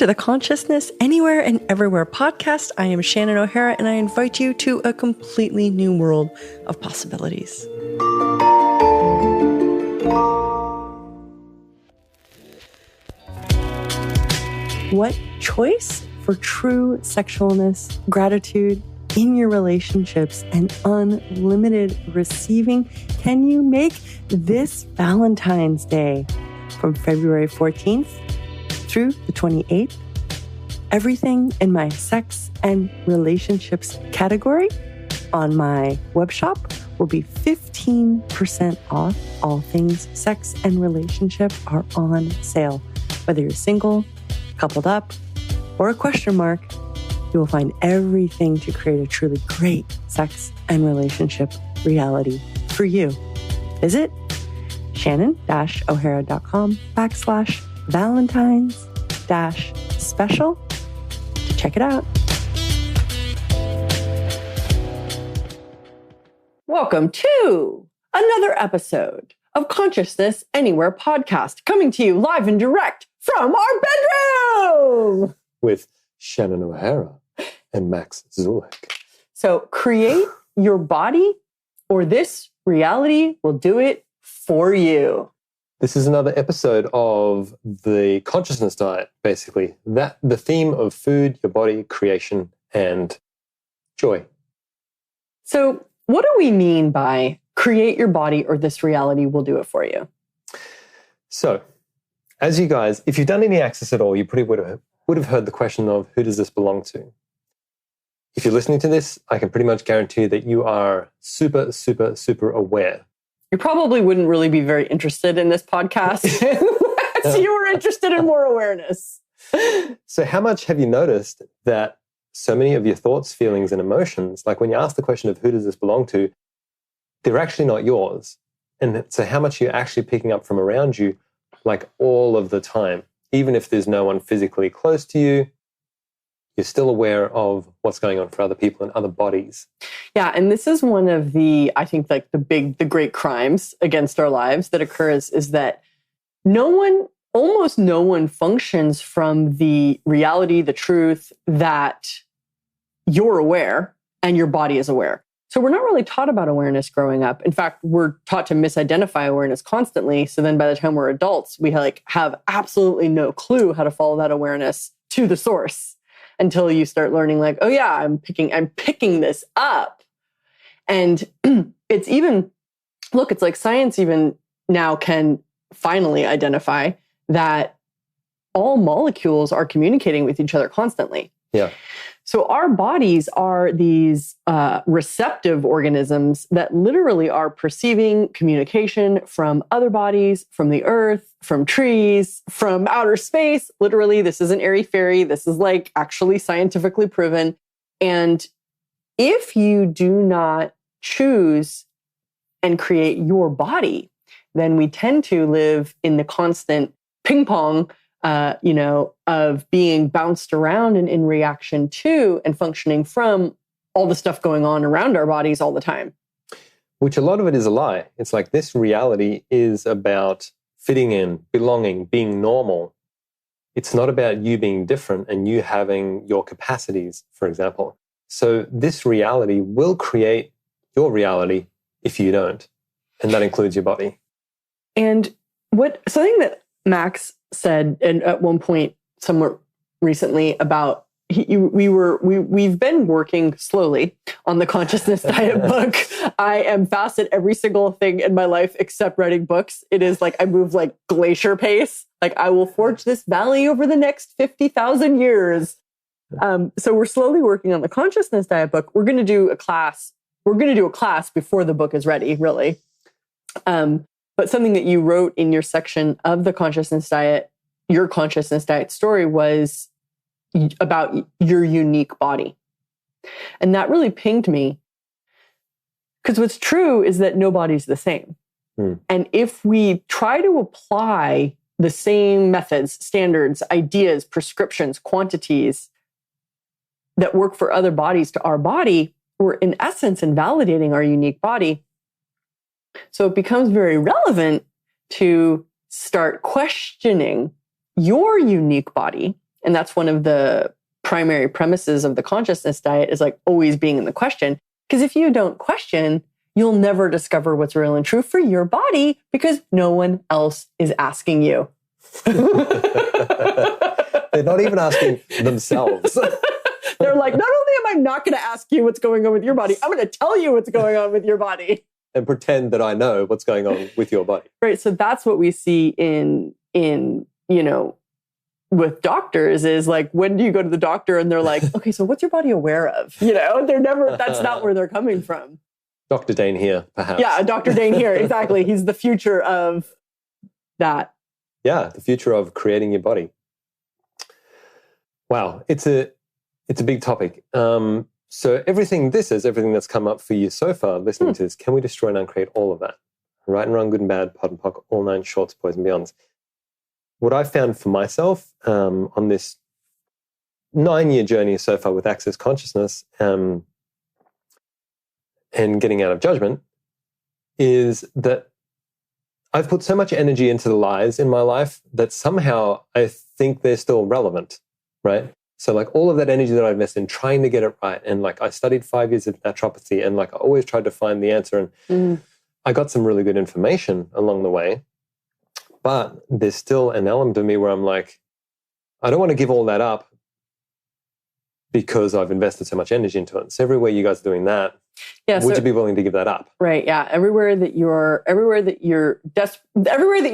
to the Consciousness Anywhere and Everywhere podcast. I am Shannon O'Hara, and I invite you to a completely new world of possibilities. What choice for true sexualness, gratitude in your relationships, and unlimited receiving can you make this Valentine's Day from February 14th through the 28th? Everything in my sex and relationships category on my web shop will be 15% off. All things sex and relationship are on sale. Whether you're single, coupled up, or a question mark, you will find everything to create a truly great sex and relationship reality for you. Visit shannon-o'hara.com/Valentine's-special to check it out. Welcome to another episode of Consciousness Anywhere podcast, coming to you live and direct from our bedroom with Shannon O'Hara and Max Zoulek. So create your body, or this reality will do it for you. This is another episode of the consciousness diet, basically. The theme of food, your body, creation, and joy. So what do we mean by create your body, or this reality will do it for you? So, as you guys, if you've done any Access at all, you pretty would have heard the question of who does this belong to? If you're listening to this, I can pretty much guarantee that you are super, super, super aware. You probably wouldn't really be very interested in this podcast unless you were interested in more awareness. So how much have you noticed that so many of your thoughts, feelings, and emotions, like when you ask the question of who does this belong to, they're actually not yours. And so how much you're actually picking up from around you, like all of the time, even if there's no one physically close to you, you're still aware of what's going on for other people and other bodies. Yeah, and this is one of the, I think, like the great crimes against our lives that occurs is that almost no one functions from the reality, the truth that you're aware and your body is aware. So we're not really taught about awareness growing up. In fact, we're taught to misidentify awareness constantly. So then by the time we're adults, we have absolutely no clue how to follow that awareness to the source until you start learning like, oh yeah, I'm picking this up. And it's like science even now can finally identify that all molecules are communicating with each other constantly. Yeah. So our bodies are these receptive organisms that literally are perceiving communication from other bodies, from the earth, from trees, from outer space. Literally, this isn't airy-fairy. This is like actually scientifically proven. And if you do not choose and create your body, then we tend to live in the constant ping pong of being bounced around and in reaction to and functioning from all the stuff going on around our bodies all the time. Which a lot of it is a lie. It's like this reality is about fitting in, belonging, being normal. It's not about you being different and you having your capacities, for example. So this reality will create your reality if you don't. And that includes your body. And something that Max said and at one point somewhere recently about we've been working slowly on the Consciousness Diet book. I am fast at every single thing in my life except writing books. It is like I move like glacier pace. Like I will forge this valley over the next 50,000 years. So we're slowly working on the Consciousness Diet book. We're going to do a class. We're going to do a class before the book is ready, really. But something that you wrote in your section of the Consciousness Diet, your Consciousness Diet story was about your unique body. And that really pinged me. Because what's true is that nobody's the same. And if we try to apply the same methods, standards, ideas, prescriptions, quantities that work for other bodies to our body, we're in essence invalidating our unique body. So it becomes very relevant to start questioning your unique body And that's one of the primary premises of the consciousness diet, is like always being in the question. Because if you don't question, you'll never discover what's real and true for your body, because no one else is asking you. They're not even asking themselves. They're like, not only am I not going to ask you what's going on with your body, I'm going to tell you what's going on with your body. And pretend that I know what's going on with your body. Right. So that's what we see in with doctors, is like, when do you go to the doctor and they're like, okay, so what's your body aware of? That's not where they're coming from. Dr. Dane here, perhaps. Yeah, Dr. Dane here. Exactly. He's the future of that. Yeah, the future of creating your body. Wow, it's a big topic. So everything that's come up for you so far, listening to this, can we destroy and uncreate all of that? Right and wrong, good and bad, pod and pock, all 9 shorts, boys and beyonds. What I found for myself on this 9-year journey so far with Access Consciousness and getting out of judgment is that I've put so much energy into the lies in my life that somehow I think they're still relevant, right? So like all of that energy that I invested in trying to get it right, and like I studied 5 years of naturopathy, and like I always tried to find the answer, and I got some really good information along the way. But there's still an element of me where I'm like, I don't want to give all that up because I've invested so much energy into it. So everywhere you guys are doing that, would you be willing to give that up? Right. Yeah. Everywhere that you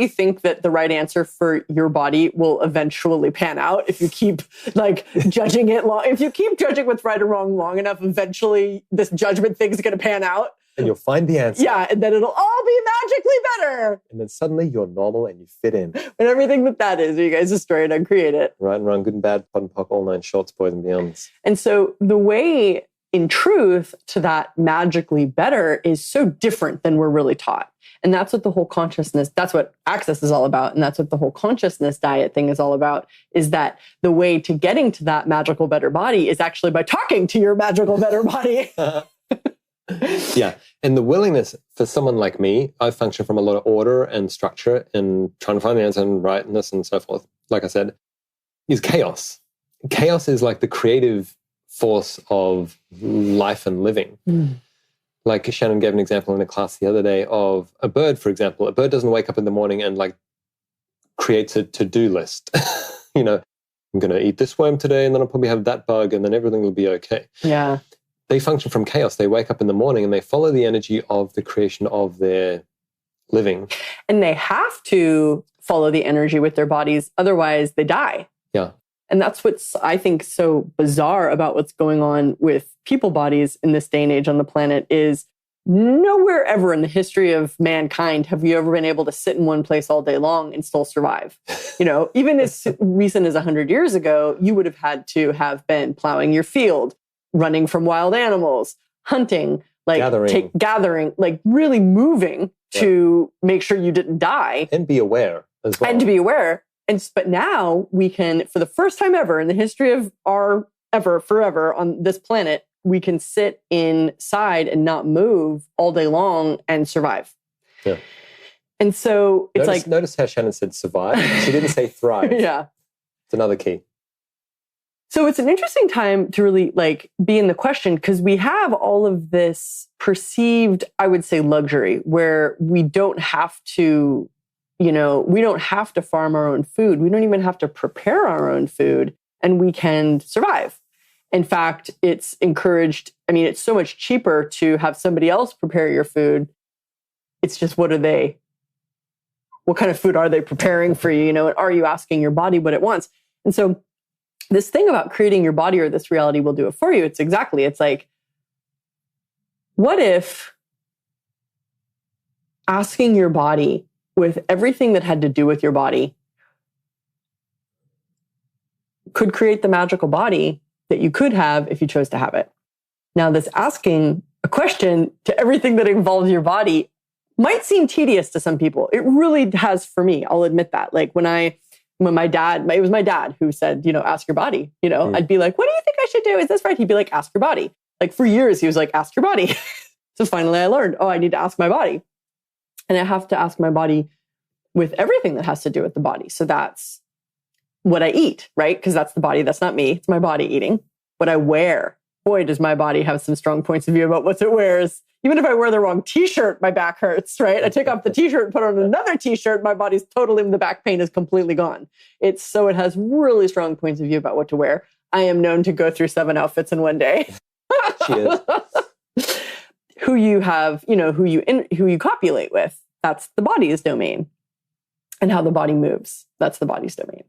think that the right answer for your body will eventually pan out, if you keep like judging it if you keep judging what's right or wrong long enough, eventually this judgment thing's going to pan out. And you'll find the answer. Yeah. And then it'll all be magically better. And then suddenly you're normal and you fit in. And everything that is, you guys destroy it and uncreate it. Right and wrong, good and bad, pod and pock, all 9 shorts, boys and beyonds. And so the way, in truth, to that magically better is so different than we're really taught. And that's what the whole consciousness, that's what Access is all about. And that's what the whole consciousness diet thing is all about, is that the way to getting to that magical better body is actually by talking to your magical better body. Yeah. And the willingness for someone like me, I function from a lot of order and structure and trying to find the answer and rightness and so forth, like I said, is chaos. Chaos is like the creative force of life and living. Like Shannon gave an example in a class the other day of a bird, for example. A bird doesn't wake up in the morning and like creates a to-do list. I'm going to eat this worm today, and then I'll probably have that bug, and then everything will be okay. Yeah. They function from chaos. They wake up in the morning and they follow the energy of the creation of their living. And they have to follow the energy with their bodies. Otherwise, they die. Yeah. And that's what's, I think, so bizarre about what's going on with people bodies in this day and age on the planet is nowhere ever in the history of mankind have you ever been able to sit in one place all day long and still survive. Even as recent as 100 years ago, you would have had to have been plowing your field, running from wild animals, hunting, gathering, like really moving to make sure you didn't die. And be aware as well. And to be aware. But now we can, for the first time ever in the history of forever on this planet, we can sit inside and not move all day long and survive. Yeah. And so it's notice how Shannon said survive. She didn't say thrive. Yeah. It's another key. So it's an interesting time to really be in the question, because we have all of this perceived, I would say, luxury where we don't have to, we don't have to farm our own food. We don't even have to prepare our own food, and we can survive. In fact, it's encouraged. I mean, it's so much cheaper to have somebody else prepare your food. It's just, what kind of food are they preparing for you? And are you asking your body what it wants? And so this thing about creating your body, or this reality will do it for you. It's like, what if asking your body with everything that had to do with your body could create the magical body that you could have if you chose to have it? Now, this asking a question to everything that involves your body might seem tedious to some people. It really has for me. I'll admit that. Like when my dad, it was my dad who said, ask your body, I'd be like, what do you think I should do? Is this right? He'd be like, ask your body. Like for years, he was like, ask your body. So finally I learned, I need to ask my body. And I have to ask my body with everything that has to do with the body. So that's what I eat, right? Because that's the body. That's not me. It's my body eating. What I wear. Boy, does my body have some strong points of view about what it wears. Even if I wear the wrong t-shirt, my back hurts, right? I take off the t-shirt and put on another t-shirt, my body's totally, the back pain is completely gone. It has really strong points of view about what to wear. I am known to go through 7 outfits in one day. She is. Who you have, who you copulate with, that's the body's domain. And how the body moves, that's the body's domain.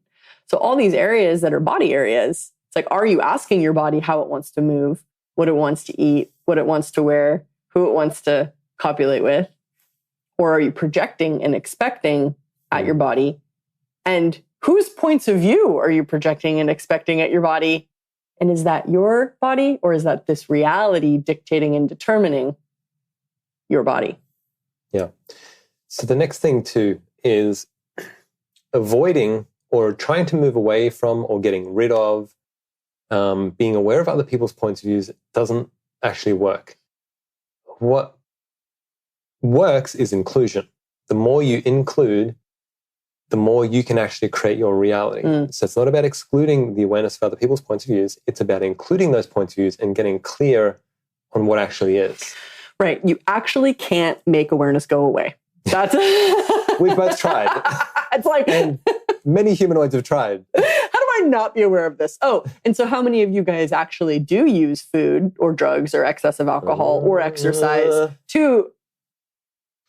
So all these areas that are body areas, it's like, are you asking your body how it wants to move, what it wants to eat, what it wants to wear, who it wants to copulate with? Or are you projecting and expecting at your body? And whose points of view are you projecting and expecting at your body? And is that your body, or is that this reality dictating and determining your body? Yeah. So the next thing too is avoiding or trying to move away from or getting rid of being aware of other people's points of views doesn't actually work. What works is inclusion. The more you include, the more you can actually create your reality. So it's not about excluding the awareness of other people's points of views. It's about including those points of views and getting clear on what actually is. Right. You actually can't make awareness go away. That's We've both tried. It's like, and many humanoids have tried. How do I not be aware of this? Oh, and so how many of you guys actually do use food or drugs or excessive alcohol or exercise to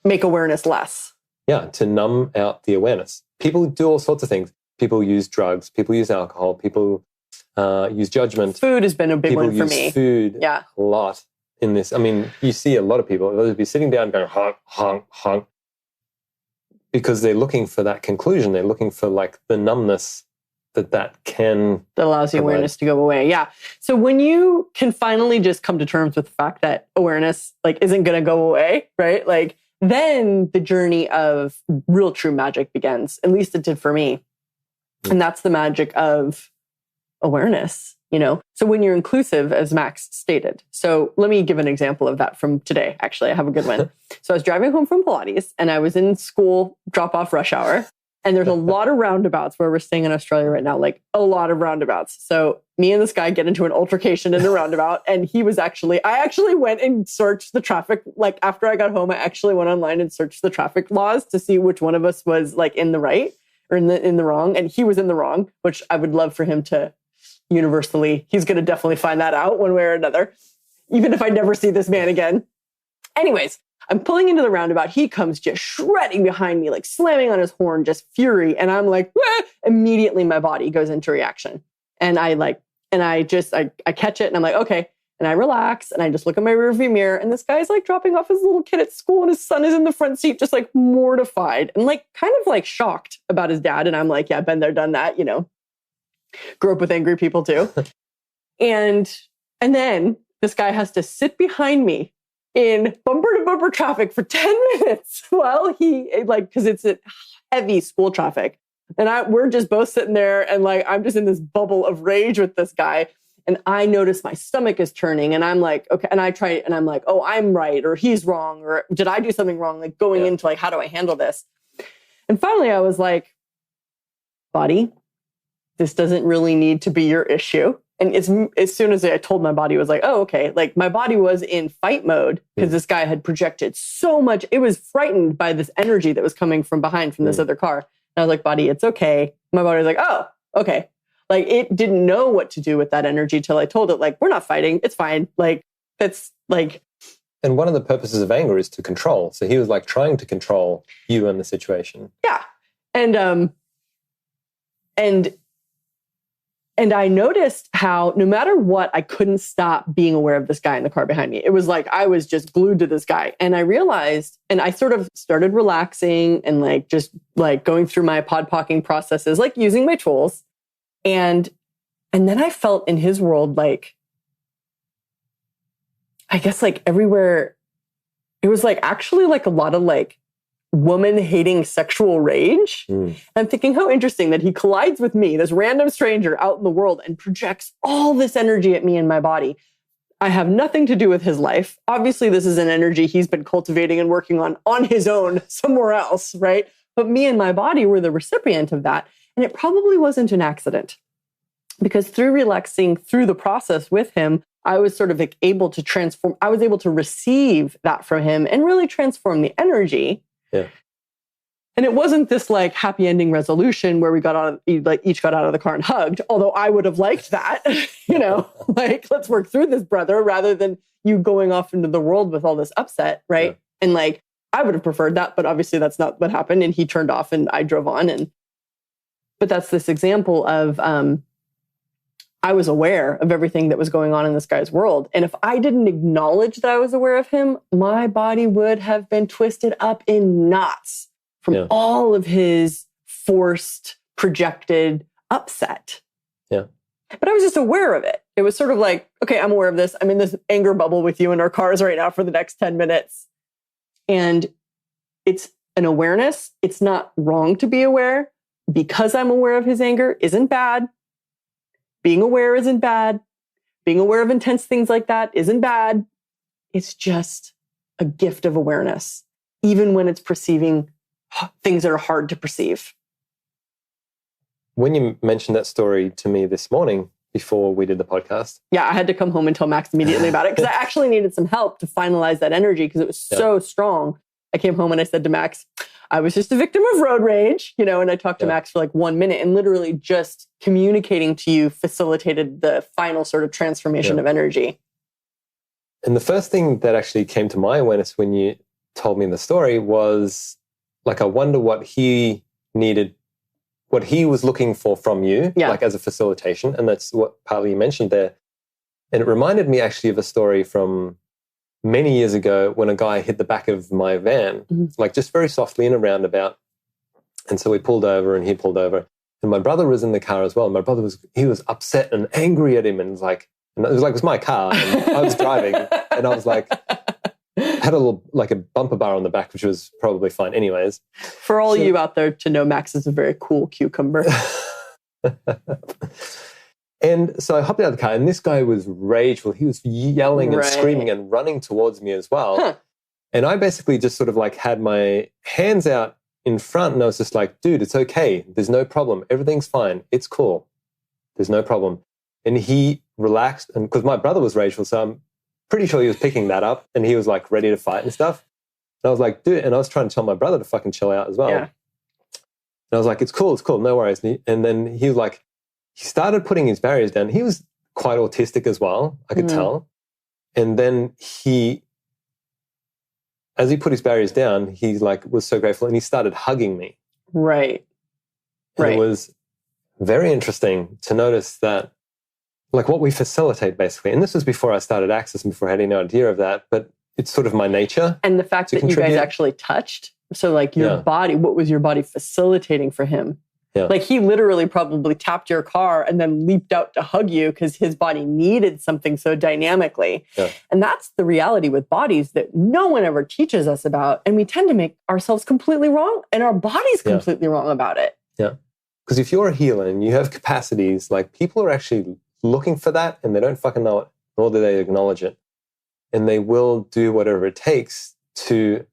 make awareness less? Yeah, to numb out the awareness. People do all sorts of things. People use drugs. People use alcohol. People use judgment. Food has been a big one for me. People use food a lot in this. I mean, you see a lot of people, they'll be sitting down going honk, honk, honk, because they're looking for that conclusion. They're looking for like the numbness that allows the awareness to go away. Yeah. So when you can finally just come to terms with the fact that awareness like isn't going to go away, right? Like then the journey of real true magic begins. At least it did for me. And that's the magic of awareness, So when you're inclusive, as Max stated. So let me give an example of that from today. Actually, I have a good one. So I was driving home from Pilates and I was in school drop-off rush hour. And there's a lot of roundabouts where we're staying in Australia right now, like a lot of roundabouts. So me and this guy get into an altercation in the roundabout. And I actually went and searched the traffic. Like after I got home, I actually went online and searched the traffic laws to see which one of us was like in the right or in the wrong. And he was in the wrong, which I would love for him to universally, he's going to definitely find that out one way or another, even if I never see this man again. Anyways, I'm pulling into the roundabout. He comes just shredding behind me, like slamming on his horn, just fury. And I'm like, ah! Immediately my body goes into reaction. And I catch it and I'm like, okay. And I relax and I just look at my rearview mirror and this guy's like dropping off his little kid at school and his son is in the front seat, just like mortified and like kind of like shocked about his dad. And I'm like, yeah, been there, done that, Grew up with angry people too. and then this guy has to sit behind me in bumper to bumper traffic for 10 minutes while because it's a heavy school traffic. And we're just both sitting there and like, I'm just in this bubble of rage with this guy. And I notice my stomach is turning and I'm like, okay. And I try and I'm like, oh, I'm right. Or he's wrong. Or did I do something wrong? Like going into like, how do I handle this? And finally I was like, buddy, this doesn't really need to be your issue. And as soon as I told my body, it was like, oh, okay. Like my body was in fight mode because this guy had projected so much. It was frightened by this energy that was coming from behind from this other car. And I was like, buddy, it's okay. My body was like, oh, okay. Like it didn't know what to do with that energy till I told it, like, we're not fighting. It's fine. Like that's like. And one of the purposes of anger is to control. So he was like trying to control you and the situation. Yeah. And I noticed how no matter what, I couldn't stop being aware of this guy in the car behind me. It was like I was just glued to this guy. And I realized, and I sort of started relaxing and like just like going through my podpocking processes, like using my tools. And then I felt in his world, like, I guess like everywhere, it was like actually like a lot of like woman-hating sexual rage. I'm thinking how interesting that he collides with me, this random stranger out in the world, and projects all this energy at me and my body. I have nothing to do with his life. Obviously, this is an energy he's been cultivating and working on his own somewhere else, right? But me and my body were the recipient of that. And it probably wasn't an accident, because through relaxing through the process with him, I was sort of like able to transform. I was able to receive that from him and really transform the energy. Yeah. And it wasn't this like happy ending resolution where we got out, like each got out of the car and hugged. Although I would have liked that, like let's work through this, brother, rather than you going off into the world with all this upset, right? Yeah. And like I would have preferred that, but obviously that's not what happened. And he turned off, and I drove on. But that's this example of I was aware of everything that was going on in this guy's world. And if I didn't acknowledge that I was aware of him, my body would have been twisted up in knots from all of his forced, projected upset. Yeah. But I was just aware of it. It was sort of like, okay, I'm aware of this. I'm in this anger bubble with you in our cars right now for the next 10 minutes. And it's an awareness. It's not wrong to be aware. Because I'm aware of his anger isn't bad. Being aware isn't bad. Being aware of intense things like that isn't bad. It's just a gift of awareness, even when it's perceiving things that are hard to perceive. When you mentioned that story to me this morning before we did the podcast. Yeah, I had to come home and tell Max immediately about it because I actually needed some help to finalize that energy because it was so strong. I came home and I said to Max, I was just a victim of road rage, and I talked to Max for like 1 minute, and literally just communicating to you facilitated the final sort of transformation of energy. And the first thing that actually came to my awareness when you told me the story was like, I wonder what he needed, what he was looking for from you, like as a facilitation. And that's what partly you mentioned there. And it reminded me actually of a story from many years ago when a guy hit the back of my van, like just very softly in a roundabout. And so we pulled over and he pulled over. And my brother was in the car as well. My brother he was upset and angry at him. And it was my car and I was driving. And I was like, had a little, like a bumper bar on the back, which was probably fine anyways. For all you out there to know, Max is a very cool cucumber. And so I hopped out of the car and this guy was rageful. He was yelling and screaming and running towards me as well. Huh. And I basically just sort of like had my hands out in front and I was just like, dude, it's okay. There's no problem. Everything's fine. It's cool. There's no problem. And he relaxed, and because my brother was rageful, so I'm pretty sure he was picking that up and he was like ready to fight and stuff. And I was like, dude, and I was trying to tell my brother to fucking chill out as well. Yeah. And I was like, it's cool, no worries. And then he was like, he started putting his barriers down. He was quite autistic as well, I could tell. And then as he put his barriers down, he like was so grateful and he started hugging me. Right. And it was very interesting to notice that, like what we facilitate basically. And this was before I started Access and before I had any idea of that, but it's sort of my nature. And the fact that you guys actually touched. So like your body, what was your body facilitating for him? Yeah. Like he literally probably tapped your car and then leaped out to hug you because his body needed something so dynamically. Yeah. And that's the reality with bodies that no one ever teaches us about. And we tend to make ourselves completely wrong and our bodies completely wrong about it. Yeah. Because if you're a healer and you have capacities, like people are actually looking for that and they don't fucking know it, nor do they acknowledge it. And they will do whatever it takes to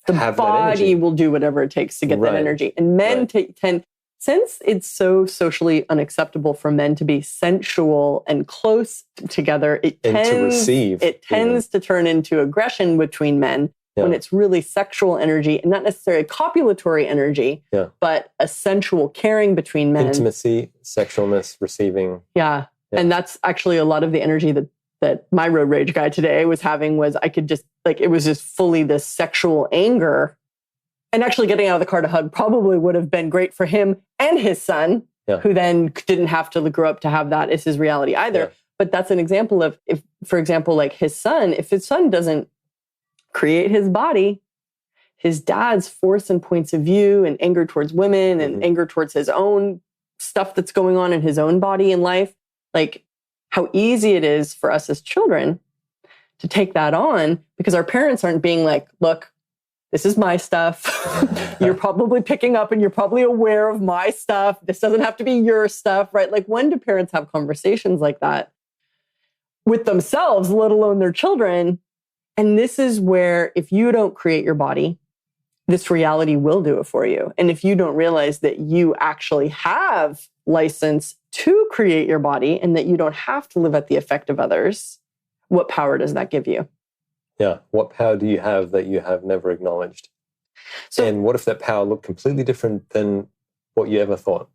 have that energy. The body will do whatever it takes to get that energy. And men tend... Since it's so socially unacceptable for men to be sensual and close together, it tends to turn into aggression between men when it's really sexual energy and not necessarily copulatory energy, but a sensual caring between men. Intimacy, sexualness, receiving. Yeah. And that's actually a lot of the energy that my road rage guy today was having was I could just, like, it was just fully this sexual anger. And actually getting out of the car to hug probably would have been great for him and his son, who then didn't have to grow up to have that as his reality either. Yeah. But that's an example of, if, for example, like if his son doesn't create his body, his dad's force and points of view and anger towards women and anger towards his own stuff that's going on in his own body and life, like how easy it is for us as children to take that on because our parents aren't being like, look, this is my stuff. You're probably picking up and you're probably aware of my stuff. This doesn't have to be your stuff, right? Like when do parents have conversations like that with themselves, let alone their children? And this is where if you don't create your body this reality will do it for you. And if you don't realize that you actually have license to create your body and that you don't have to live at the effect of others, what power does that give you? Yeah. What power do you have that you have never acknowledged? So, and what if that power looked completely different than what you ever thought?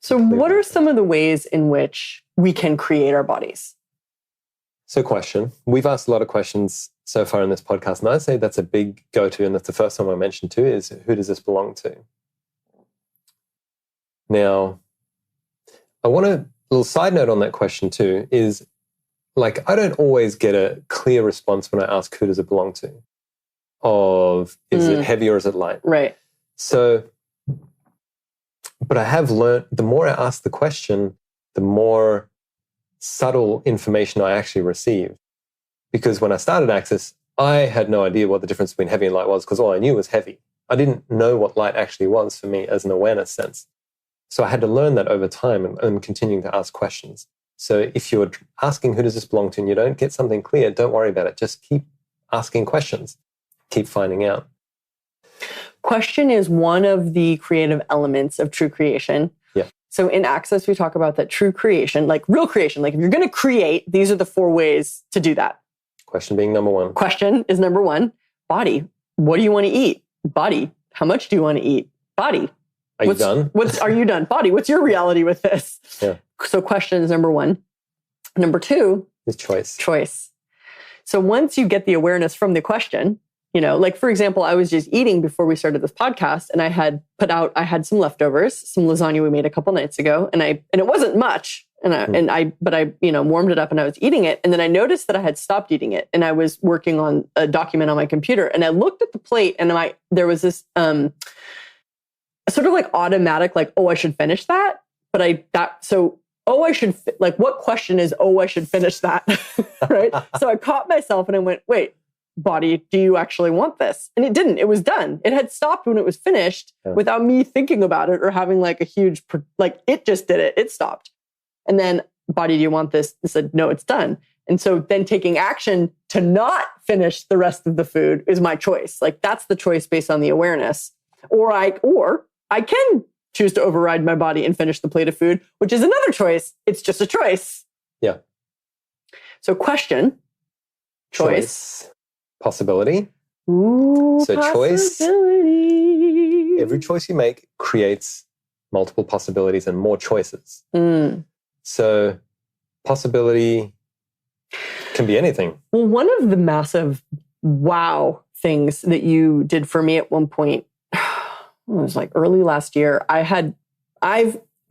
So what are some of the ways in which we can create our bodies? So question. We've asked a lot of questions so far in this podcast, and I'd say that's a big go-to, and that's the first one I mentioned too, is who does this belong to? Now, I want a little side note on that question too, is like, I don't always get a clear response when I ask who does it belong to, of is it heavy or is it light? Right. So, but I have learned, the more I ask the question, the more subtle information I actually receive. Because when I started Access, I had no idea what the difference between heavy and light was, because all I knew was heavy. I didn't know what light actually was for me as an awareness sense. So I had to learn that over time and continuing to ask questions. So if you're asking who does this belong to and you don't get something clear, don't worry about it. Just keep asking questions. Keep finding out. Question is one of the creative elements of true creation. Yeah. So in Access, we talk about that true creation, like real creation. Like if you're going to create, these are the 4 ways to do that. Question being number 1. Question is number 1. Body. What do you want to eat? Body. How much do you want to eat? Body. Are you done? Are you done? Body. What's your reality with this? Yeah. So question is number 1. Number 2 is choice. Choice. So once you get the awareness from the question, you know, like for example, I was just eating before we started this podcast, and I had some leftovers, some lasagna we made a couple nights ago, and it wasn't much, but I warmed it up and I was eating it, and then I noticed that I had stopped eating it, and I was working on a document on my computer, and I looked at the plate, and there was this sort of like automatic, like, oh, I should finish that, what question is, oh, I should finish that, right? So I caught myself and I went, wait, body, do you actually want this? And it didn't. It was done. It had stopped when it was finished without me thinking about it or having like a huge, it just did it. It stopped. And then, body, do you want this? It said, no, it's done. And so then taking action to not finish the rest of the food is my choice. Like that's the choice based on the awareness. Or I can choose to override my body and finish the plate of food, which is another choice. It's just a choice. Yeah. So question, choice. Possibility. Ooh, so choice. Every choice you make creates multiple possibilities and more choices. So possibility can be anything. Well, one of the massive wow things that you did for me at one point, it was like early last year.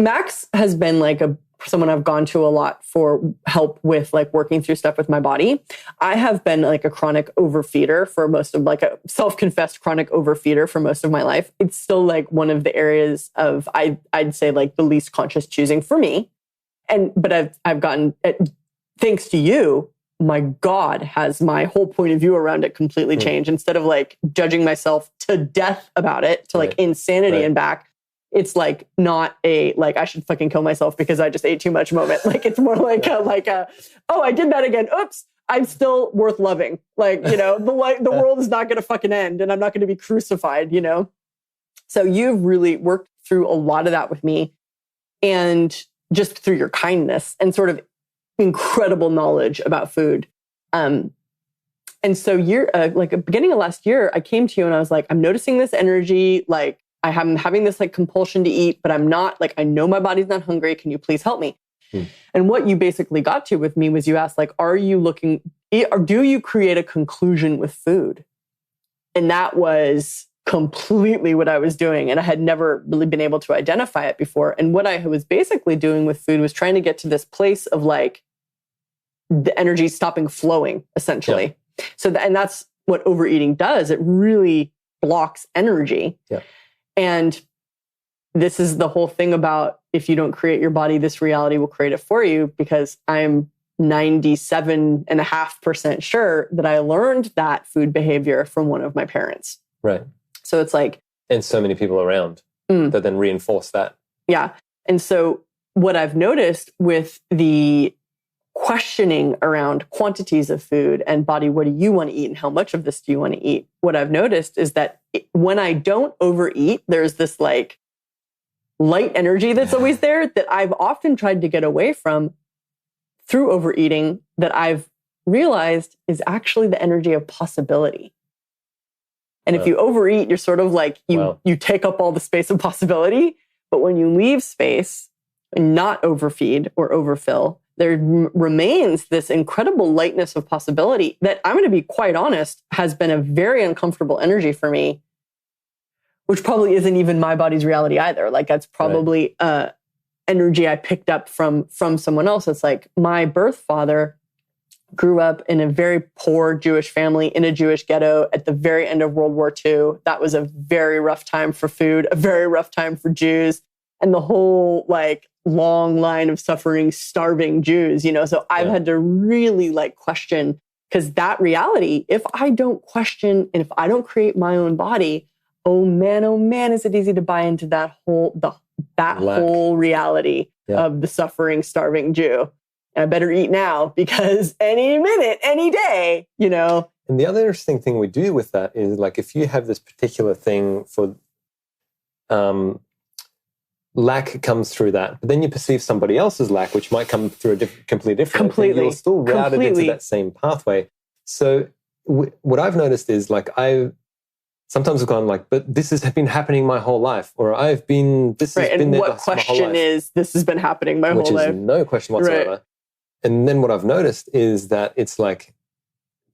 Max has been like someone I've gone to a lot for help with like working through stuff with my body. I have been like a chronic overfeeder for most of like a self-confessed chronic overfeeder for most of my life. It's still like one of the areas of, I'd say like the least conscious choosing for me. But I've gotten, thanks to you, my God, has my whole point of view around it completely changed. Instead of like judging myself to death about it, to like insanity and back, it's like not like I should fucking kill myself because I just ate too much moment. Like it's more like oh, I did that again. Oops, I'm still worth loving. Like, you know, the world is not going to fucking end and I'm not going to be crucified, you know? So you've really worked through a lot of that with me, and just through your kindness and sort of incredible knowledge about food. And so you're like at the beginning of last year, I came to you and I was like, I'm noticing this energy, like I'm having this like compulsion to eat, but I'm not, like, I know my body's not hungry. Can you please help me? And what you basically got to with me was you asked, like, do you create a conclusion with food? And that was completely what I was doing. And I had never really been able to identify it before. And what I was basically doing with food was trying to get to this place of like the energy stopping flowing, essentially. Yeah. And that's what overeating does. It really blocks energy. Yeah. And this is the whole thing about if you don't create your body, this reality will create it for you, because I'm 97.5% sure that I learned that food behavior from one of my parents. Right. So it's like... And so many people around that then reinforce that. Yeah. And so what I've noticed with the questioning around quantities of food and body, what do you want to eat and how much of this do you want to eat? What I've noticed is that when I don't overeat, there's this like light energy that's always there that I've often tried to get away from through overeating, that I've realized is actually the energy of possibility. And if you overeat, you're sort of like, you take up all the space of possibility. But when you leave space and not overfeed or overfill, there remains this incredible lightness of possibility that, I'm going to be quite honest, has been a very uncomfortable energy for me, which probably isn't even my body's reality either. Like that's probably energy I picked up from someone else. It's like my birth father grew up in a very poor Jewish family in a Jewish ghetto at the very end of World War II. That was a very rough time for food, a very rough time for Jews, and the whole like long line of suffering, starving Jews, you know? So I've had to really like question, because that reality, if I don't question and if I don't create my own body, oh man, is it easy to buy into that whole, whole reality of the suffering, starving Jew. And I better eat now because any minute, any day, you know. And the other interesting thing we do with that is like, if you have this particular thing for, lack comes through that, but then you perceive somebody else's lack, which might come through a completely different. You're still routed into that same pathway. So what I've noticed is like, sometimes I've gone like, but this has been happening my whole life, or this has been there my whole life. What question is, this has been happening my whole life? Which is no question whatsoever. Right. And then what I've noticed is that it's like,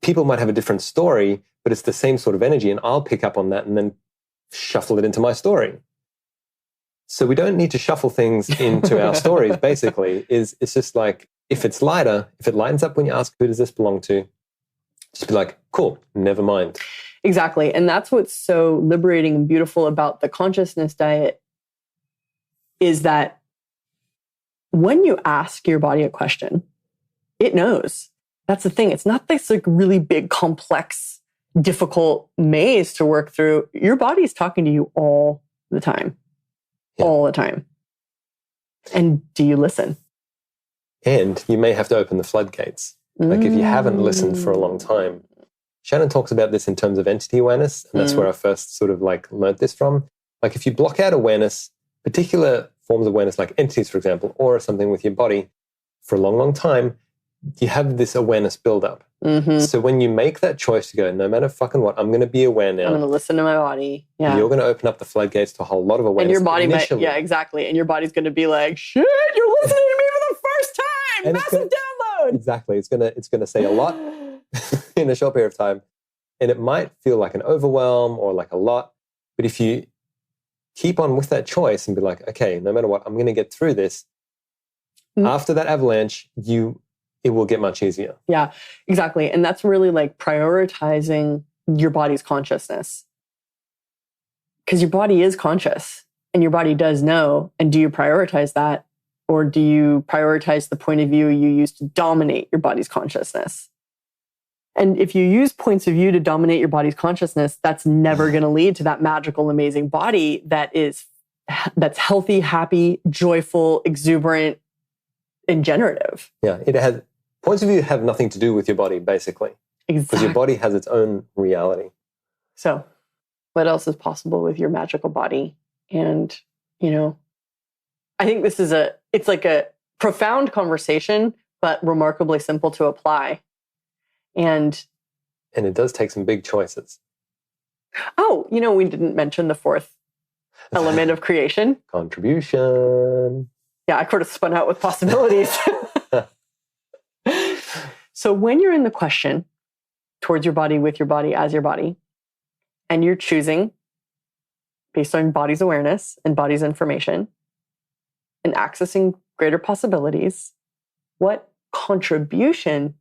people might have a different story, but it's the same sort of energy, and I'll pick up on that and then shuffle it into my story. So we don't need to shuffle things into our stories, basically. It's just like, if it's lighter, if it lightens up when you ask, who does this belong to? Just be like, cool, never mind. Exactly. And that's what's so liberating and beautiful about the consciousness diet, is that when you ask your body a question, it knows. That's the thing. It's not this like really big, complex, difficult maze to work through. Your body's talking to you all the time. Yeah. All the time. And do you listen? And you may have to open the floodgates. Like if you haven't listened for a long time. Shannon talks about this in terms of entity awareness, and that's where I first sort of like learned this from. Like if you block out awareness, particular forms of awareness like entities, for example, or something with your body for a long, long time, you have this awareness buildup. Mm-hmm. So when you make that choice to go, no matter fucking what, I'm going to be aware now. I'm going to listen to my body. Yeah. You're going to open up the floodgates to a whole lot of awareness. And your body might, exactly. And your body's going to be like, shit, you're listening to me for the first time. Massive download. Exactly. It's going to say a lot in a short period of time. And it might feel like an overwhelm or like a lot. But if you keep on with that choice and be like, okay, no matter what, I'm going to get through this. After that avalanche, it will get much easier. Yeah, exactly. And that's really like prioritizing your body's consciousness. Because your body is conscious and your body does know. And do you prioritize that? Or do you prioritize the point of view you use to dominate your body's consciousness? And if you use points of view to dominate your body's consciousness, that's never going to lead to that magical, amazing body that's healthy, happy, joyful, exuberant, and generative. Yeah, it has points of view have nothing to do with your body, basically. Exactly. Because your body has its own reality. So, what else is possible with your magical body? And, you know, I think this is it's like a profound conversation, but remarkably simple to apply. And it does take some big choices. Oh, you know, we didn't mention the fourth element of creation. Contribution. Yeah, I could have spun out with possibilities. So when you're in the question towards your body, with your body, as your body, and you're choosing based on body's awareness and body's information and accessing greater possibilities, what contribution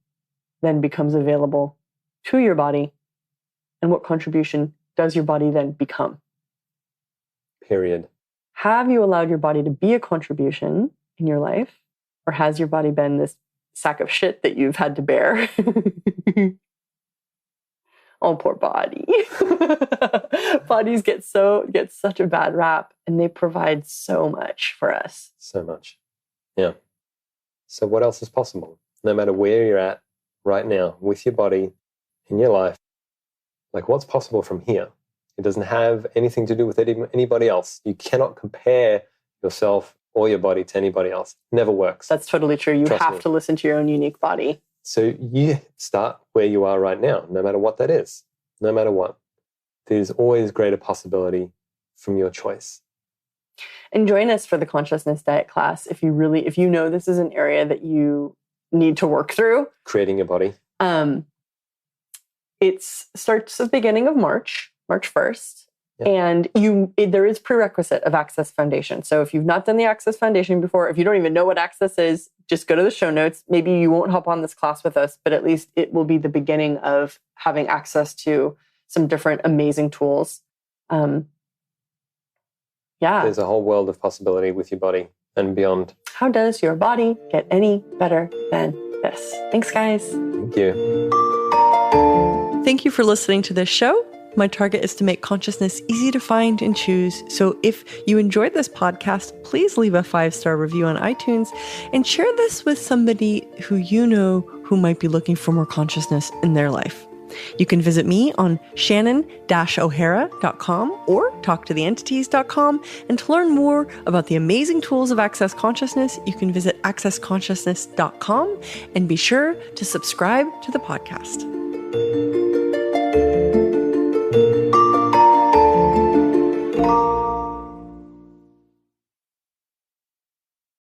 then becomes available to your body, and what contribution does your body then become? Period. Have you allowed your body to be a contribution in your life, or has your body been this sack of shit that you've had to bear? Oh, poor body. Bodies get such a bad rap, and they provide so much for us. So much. Yeah. So what else is possible? no matter where you're at right now with your body in your life, like what's possible from here. It doesn't have anything to do with anybody else. You cannot compare yourself or your body to anybody else. It never works. That's totally true. You have to listen to your own unique body. So you start where you are right now, no matter what that is, no matter what. There's always greater possibility from your choice. And join us for the consciousness diet class if you know this is an area that you need to work through. Creating your body. It starts at the beginning of March 1st. Yep. And there is prerequisite of Access Foundation. So if you've not done the Access Foundation before, if you don't even know what Access is, just go to the show notes. Maybe you won't hop on this class with us, but at least it will be the beginning of having access to some different amazing tools. There's a whole world of possibility with your body and beyond. How does your body get any better than this? Thanks, guys. Thank you. Thank you for listening to this show. My target is to make consciousness easy to find and choose. So if you enjoyed this podcast, please leave a 5-star review on iTunes and share this with somebody who you know who might be looking for more consciousness in their life. You can visit me on shannon-o'hara.com or talktotheentities.com. And to learn more about the amazing tools of Access Consciousness, you can visit accessconsciousness.com and be sure to subscribe to the podcast.